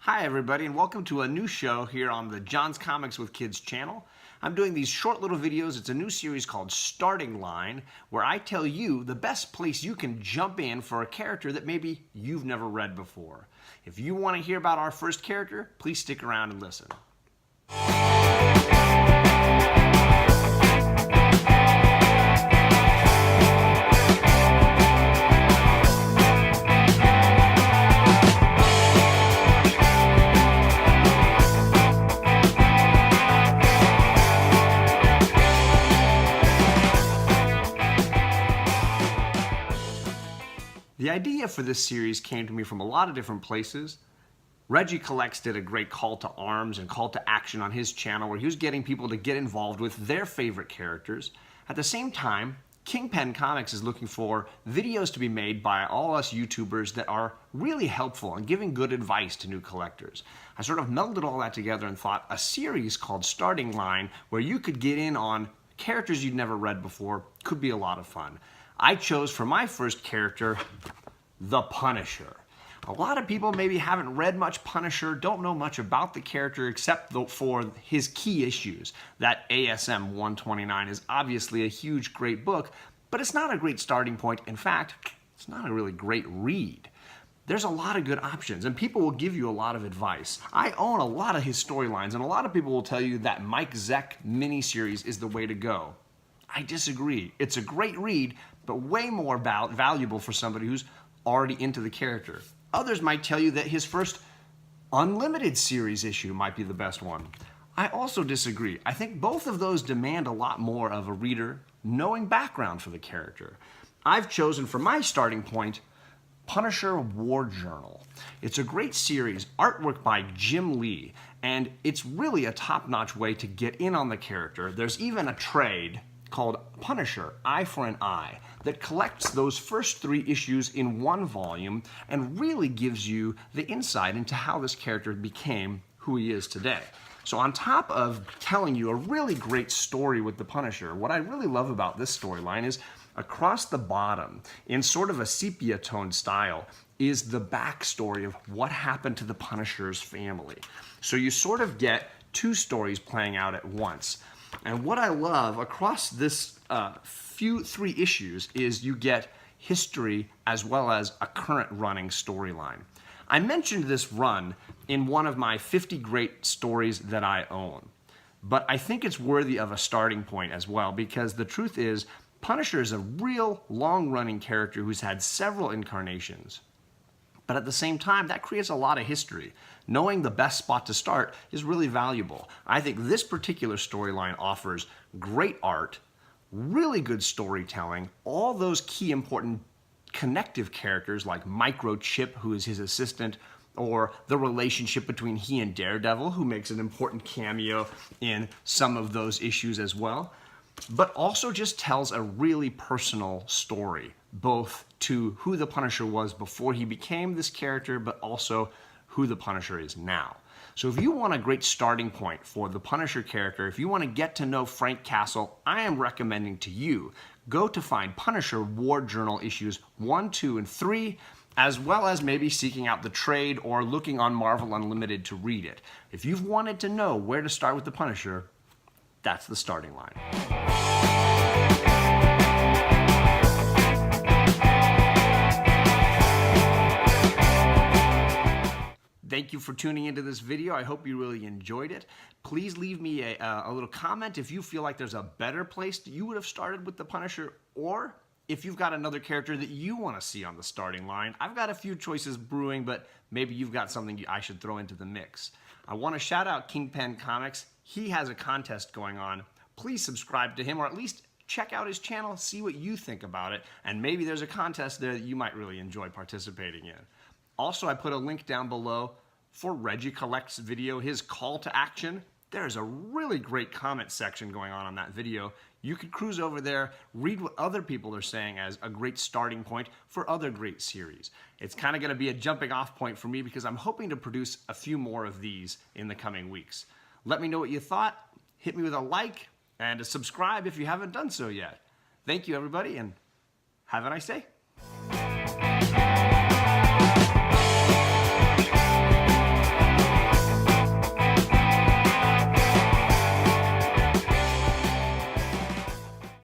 Hi everybody, and welcome to a new show here on the John's Comics with Kids channel. I'm doing these short little videos. It's a new series called Starting Line, where I tell you the best place you can jump in for a character that maybe you've never read before. If you want to hear about our first character, please stick around and listen. The idea for this series came to me from a lot of different places. Regie Collects did a great call to arms and call to action on his channel where he was getting people to get involved with their favorite characters. At the same time, Kingpen Comics is looking for videos to be made by all us YouTubers that are really helpful and giving good advice to new collectors. I sort of melded all that together and thought a series called Starting Line where you could get in on characters you'd never read before could be a lot of fun. I chose for my first character, the Punisher. A lot of people maybe haven't read much Punisher, don't know much about the character except for his key issues. That ASM 129 is obviously a huge, great book, but it's not a great starting point. In fact, it's not a really great read. There's a lot of good options, and people will give you a lot of advice. I own a lot of his storylines, and a lot of people will tell you that Mike Zeck miniseries is the way to go. I disagree. It's a great read, but way more valuable for somebody who's already into the character. Others might tell you that his first Unlimited series issue might be the best one. I also disagree. I think both of those demand a lot more of a reader knowing background for the character. I've chosen for my starting point Punisher War Journal. It's a great series, artwork by Jim Lee, and it's really a top-notch way to get in on the character. There's even a trade called Punisher, Eye for an Eye, that collects those first 3 issues in one volume and really gives you the insight into how this character became who he is today. So on top of telling you a really great story with the Punisher, what I really love about this storyline is across the bottom, in sort of a sepia-toned style, is the backstory of what happened to the Punisher's family. So you sort of get 2 stories playing out at once. And what I love across this 3 issues is you get history as well as a current running storyline. I mentioned this run in one of my 50 great stories that I own, but I think it's worthy of a starting point as well because the truth is Punisher is a real long-running character who's had several incarnations. But at the same time, that creates a lot of history. Knowing the best spot to start is really valuable. I think this particular storyline offers great art, really good storytelling, all those key important connective characters like Microchip, who is his assistant, or the relationship between he and Daredevil, who makes an important cameo in some of those issues as well, but also just tells a really personal story, both to who the Punisher was before he became this character, but also who the Punisher is now. So if you want a great starting point for the Punisher character, if you want to get to know Frank Castle, I am recommending to you go to find Punisher War Journal issues 1, 2, and 3, as well as maybe seeking out the trade or looking on Marvel Unlimited to read it. If you've wanted to know where to start with the Punisher, that's the starting line. Thank you for tuning into this video. I hope you really enjoyed it. Please leave me a little comment if you feel like there's a better place that you would have started with the Punisher, or if you've got another character that you want to see on the starting line. I've got a few choices brewing, but maybe you've got something I should throw into the mix. I want to shout out Kingpen Comics. He has a contest going on. Please subscribe to him, or at least check out his channel, see what you think about it, and maybe there's a contest there that you might really enjoy participating in. Also, I put a link down below for Regie Collects video, his call to action. There's a really great comment section going on that video. You could cruise over there, read what other people are saying as a great starting point for other great series. It's kind of going to be a jumping off point for me because I'm hoping to produce a few more of these in the coming weeks. Let me know what you thought. Hit me with a like and a subscribe if you haven't done so yet. Thank you, everybody, and have a nice day.